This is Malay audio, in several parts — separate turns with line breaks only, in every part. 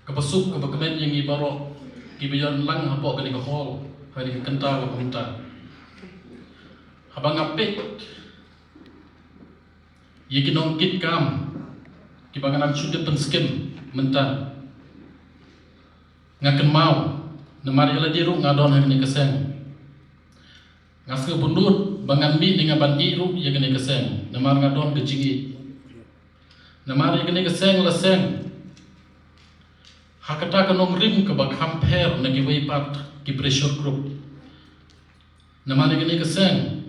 Kapasuk kapakamen yang ibarok kibayan lang hapok gani ka hall hari ka kanta ka punta. Habang apit kinongkit kam kibangan sudah penskem mentan ngaken mau namari ala diru ngadon hari ni keseng ngaske bundut bangan mi dengan ban iru ya gani keseng namar ngadon kecingit namari gani keseng laseng hakata kanong rim ke bag hamper na giwaipat ki pressure group namani gani keseng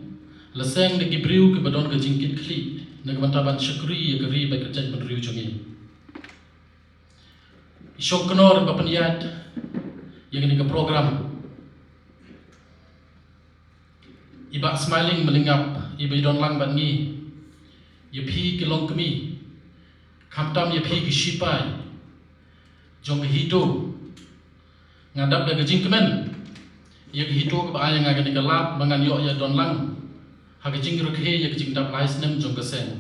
laseng na gibriu ke badon ke jingkit kli na gabantaban syukri ya gari bag kerjat menriu jungi isok kenor bapaniyat ya gani ke program iba smiling melingap iba idon lang bangi ya pi kilong kemi kamtam ya pi ki shipai jong hito ngadap da gajing kemen ya hito ke baayang ngagan ni kalap mangan yo ya don lang ha gajing rukhe ya gajing dap lais nem jong keseng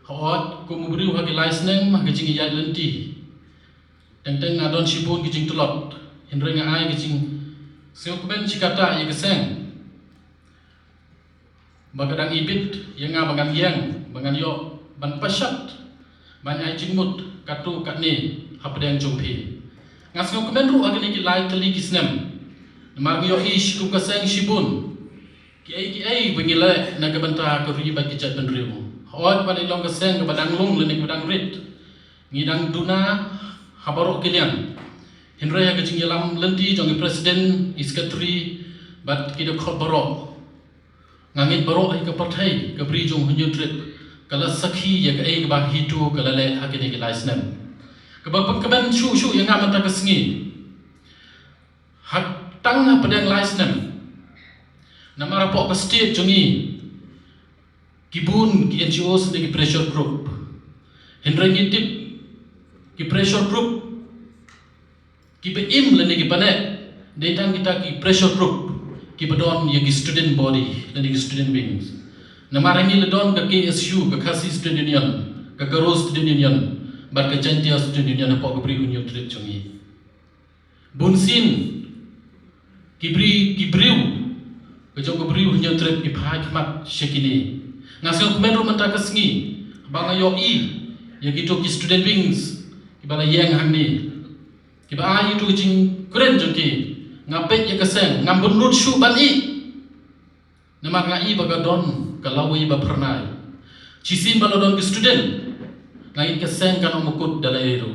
haot ko mubriu ha lais nem ha gajing ya lenti teng ngadon sibun gajing tulot hindre nga ay gajing seo kemen cikata ya keseng bagadang ibit ya nga mangan yang mangan yo ban pasyat ban ay jingmut katu katni hapadang jompi ngas ngau kemenru agani ki lai tali kisnem margyo ish ku kaseng shibun ki ai bengile na gabanta ko ri bagi jat benriu hot bani long kaseng ke badang lung lenik badang rit ngidang duna habaro kilian hinra ya gajing yalam lenti jong presiden iskatri bat kida khot baro ngangit baro ai ka partai ka bri jong hunyutrit kala sakhi ya ka ai ba hitu kala le agani ki lai snem kebab keban shu yang ngamat tak kesengi hak tang padang laisnem nama rapok ke state jongi kibun ki NGO sedegi pressure group hendra ngitip ki pressure group ki beim lene ki panet detang kita ki pressure group ki bedon ye ki student body lene ki student wings nama rangi ledon ke KSU ke Khasi Student Union ke Garo Student Union barka jantia student union apa gebri unyo trip chungi bunsin kibriu kejong gebri unyo trip ki phai khmat shekini ngasio kemenru menta kesngi bang ayo I ya gitu ki student wings ki bala yang hangni ki ba ayu tu jing keren jongki ngapet ya keseng ngambun nut shu ban I nama ngai bagadon kalawi ba pernai cisin balodon ki student ngait keseng kan omukut dalai itu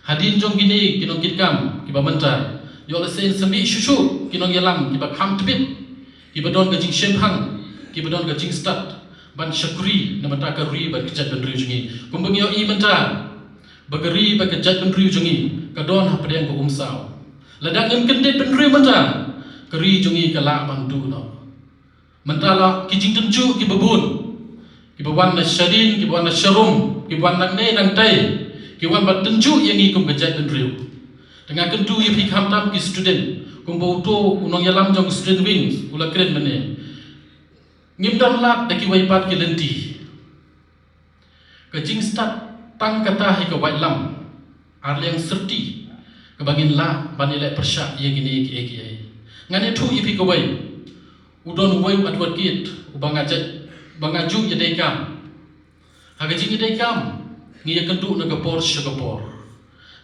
hadin jong gini kinong kitkam kiba mentai yo lesen sembi shushu kinong yalam kiba kham tbit kiba don gajing shemhang kiba don gajing stat ban syakri na mata ka ri ba kejat ben riu jungi kumbang yo I mentai bagari ba kejat ben riu jungi ka don ha pedeng ko umsau ladang em kendet ben riu mentai keri jungi ka la bang du no mentala kijing tenju kiba bun kiba wan na syadin kiba wan na syarum kiwan nang ne nang tai kiwan bat tenju yang ikum gejat dan riu dengan kentu yang hikam tam ki student kumbo uto unong yalam jong student wings ula keren mene ngimdan lat da ki waipat ki lenti kajing start tang kata hi ka wailam arleng serti kebagin la banile persyak ye gini ki ai ngane thu ipi ka wai udon wai adwat kit ubang ajat bangaju ye dekam haga jingi dai kam ngi yakendu na gapor shagapor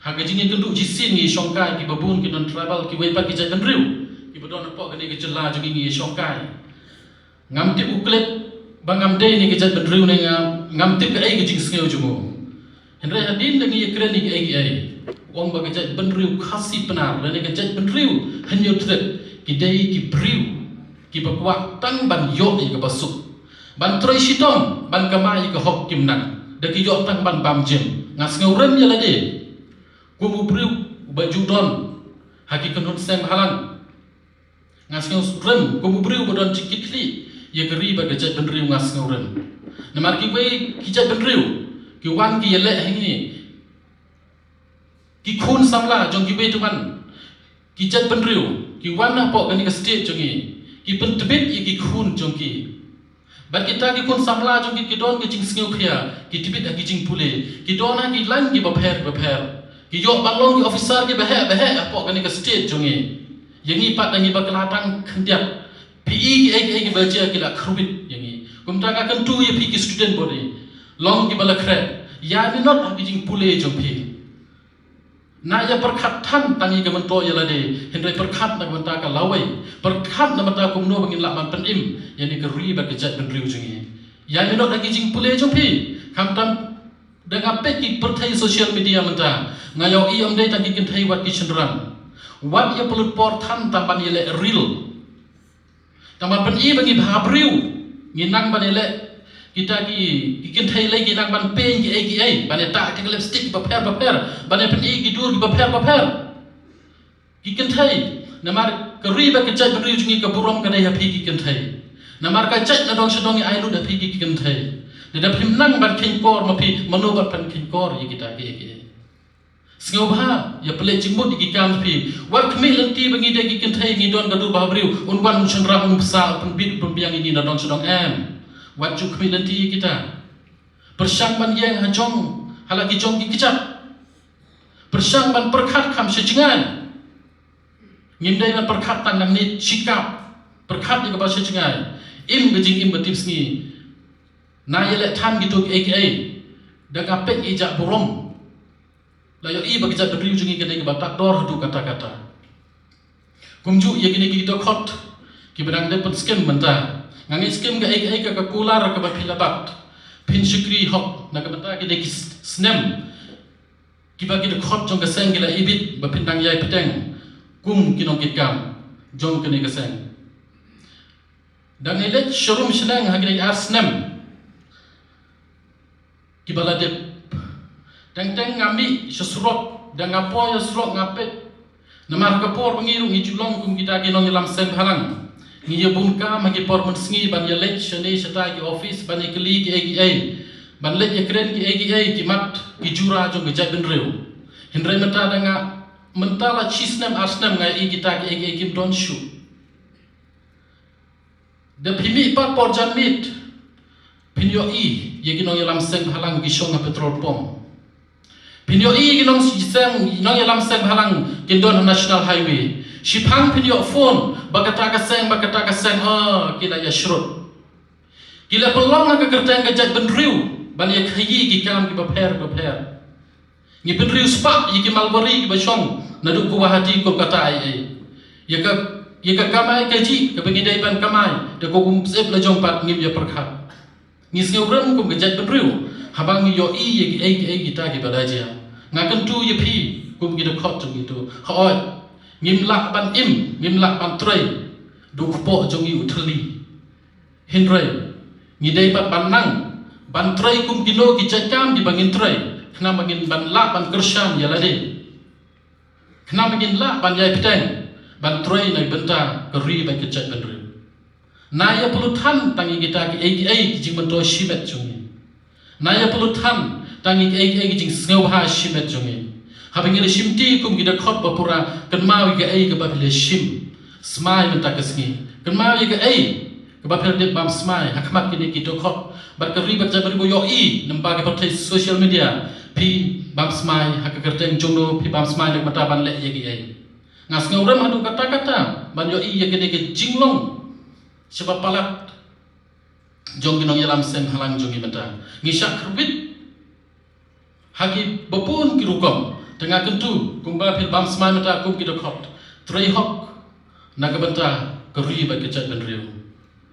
haga jingi kendu jisin ngi shongkai ki babun ki non travel ki wepat ki jatan riu ki badon pok gani ki jela jungi ngi shongkai ngamti uklet bangam dei ni ki jat riu ne ngamti ka ai ki jing sneu jumo hendra hadin ngi yakren ni ai ai wong ba ki jat riu khasi penar le ni ki jat riu hanyo trip ki dei ki briu ki bakwa tang ban yo ni ka basuk ban troi shitom ban kamai ke hok kimnak daki yo tang ban bam jim ngas ngurem ya lade kumu briu baju don haki kenut sem halan ngas ngurem kumu briu bodon cikitli ya geri ba gejat ben riu ngas ngurem namar ki wei kijat ben riu ki wan ki yele hingi ki khun samla jong ki wei tuan kijat ben riu ki wan na pok gani ka state jongi ki pentebet ki khun jong ki bat kita ki kun samla jong ki don ki jing sneu khia ki tibit ki jing pule ki dona ki lan ki bapher Ki yok balong ki officer ki behek apa kani ke state jongi. Yangi pat dangi bakelatang kendiap. PE ki ki baca ki la krubit yangi. Kumta ka kan tu ye pi ki student body. Long ki bala krep. Ya ni not ki jing pule jong pi. Na ya perkat tan tangi ke mento ya lade. Hendrai perkat na menta ka lawai. Perkat na menta kumno bangin la man penim. Yani ke riba ke jat ben riu jongi. Ya ni not ki jing pule jong pi. Kam tam dengan peti pertai sosial media menta ngayo i amdai tadi kentai wat ki cenderang wat ia pelut por tan tampan ile real tampan pen i bagi bhabriu nginang ban ile kita ki kentai lagi nang ban pen ki ai ban ta ki lipstick ba per ban pen i ki dur ki ba per ki kentai namar keri ba ki chat beriu jingi ka burom ka dai hapi ki kentai namar ka chat na dong sedong ai lu da pi ki kentai Dia nang ban kinkor mapi manobat pan kinkor ye kita ke. Sengobha ya pelek jingmut di kam pi. Wat kemi lenti bangi de gikin thai ngi don gadu babriu unwan chandra un psa pen bit pembiang ini na don sedong em. Wat ju kemi lenti kita. Persang ban yang hajong halaki jong ki kicap. Persang ban perkhat kham sejengan. Ngimdai ban perkhat tan nang ni sikap. Perkhat ni ka ba sejengan. Im gejing im betip sngi. Na yele tham gitu AKA dak apek ijak burom la yo i bagi jat beriu jungi kedai ke batak dor hadu kata-kata kumju ye gini kita khot ki bedang de pen skem menta ngangi skem ga AKA ka kular ka bapilabat pin shukri hok na ka menta ki de snem ki bagi de khot jong ka seng gila ibit bapin dang yai pedeng kum kinong kitkam jong kene ka seng dang elet showroom shnang hagri arsnem ki bala dep teng ngami sesurok dan ngapo ya surok ngapet namar kapor pengiru ngijulong kum kita ginong ilam seng halang ngiye bunka magi por mensngi ban ya lech shane shata ki office ban ikli ki AGA ban lech ya kren ki AGA ki mat ki jura jong gejat ben reu hindrai mata danga mentala chisnem asnem ngai i kita ki AGA kim don shu de pimi pat por janmit pinyo i ye ginong yalam seng halang gisong petrol pom pinyo i ginong seng nong yalam seng halang kindon national highway shipang pinyo phone bakata ka seng kita ya shrut kila pelong na ka kerteng ka jat benriu ban ye khayi ki kam ki baper ni benriu spak ye ki malbari ki bachong na du Guwahati Kolkata ai ye ka kamai ka ji ka bangidai ban kamai de ko kum sep la jong pat ngim ya perkhat ni sengurang kum gejat benriu habang yo i ye ki kita ki balaja ngakan tu ye pi kum ki de khot tu gitu hoi ngim lak ban ngim lak ban trai du kpo jong i uthli hindrai ni dei pat ban nang ban trai kum kino ki chakam di bangin trai khna bangin ban lak ban kershan ya lade khna bangin lak ban yai piteng ban trai nai benta keri ban kechat benriu Naya pelutan tangi kita ki AGA jing mento shimet jungi. Naya pelutan tangi AGA jing sngobha shimet jungi. Habing ile shimti kum kita khot bapura kan mawi ga ai ga babile shim. Smai menta kesngi. Kan mawi ga ai ga babile de bam smai hakmat kini kita khot bar ka ribat jabri bo yo i namba ga patai social media pi bam smai hakakerteng jongno pi bam smai nak mata ban le ye gi ai. Ngas ngauram adu kata-kata ban yo i ye gede ge jinglong sebab palat jong ginong yalam seng halang jongi mata ngisak kerbit haki bapun kirukom tengah kentu kumba pil bam smai mata kum kita khot trai hok naga benta keri ba kechat benriu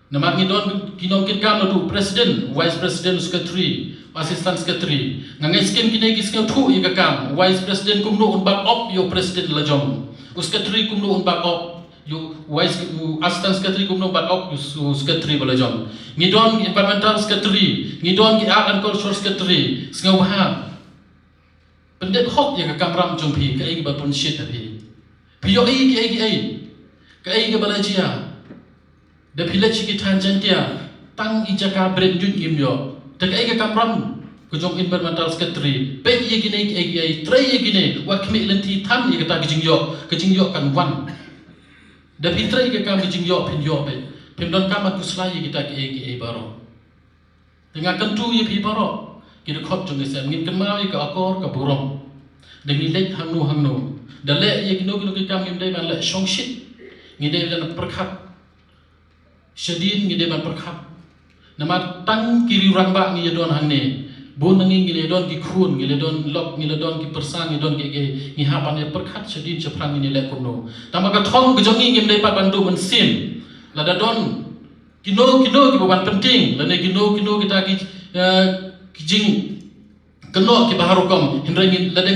namar ngidon ginong kit kam du president vice president secretary assistant secretary ngangai skem kine ki skem thu i kam vice president kum no un bak op yo president la jong secretary kum no un bak op you wise assistant secretary kumno bat op you secretary balajon ngidon environmental secretary ngidon ki art and culture secretary sngau baham pendet hok yang kamram jompi ka ai ba pun shit api piyo ai ka ai ka balajia da village ki tanjantia tang ijaka brand jun gimyo ta ai ka kamram ko jom environmental secretary pe ye gine ai trai ye gine wa kmi lenti tham ye ka jingyo kan wan da pitrai ke kami jingyo pinyo be pimdon kamat kuslai kita ke baro tengah kentu ye pi baro kita khot jong se ngin kemau ka akor ka burom dengan lek hangno dalek ye gino kita ngimdai ban lek shongshit ngidai dan perkhat shadin ngidai ban perkhat nama tang kiri ramba ngi don hangne bon ngi ngi don ki khun ngi don lok ngi don ki persang ngi don ki hapan ye perkhat shadin chaprang ngi lek kuno tamaga thong gejongi ngimdai pat bandu mensim lada don kino ki beban penting lane kino kita ki kijing keno ki baharukom hindra ngi lada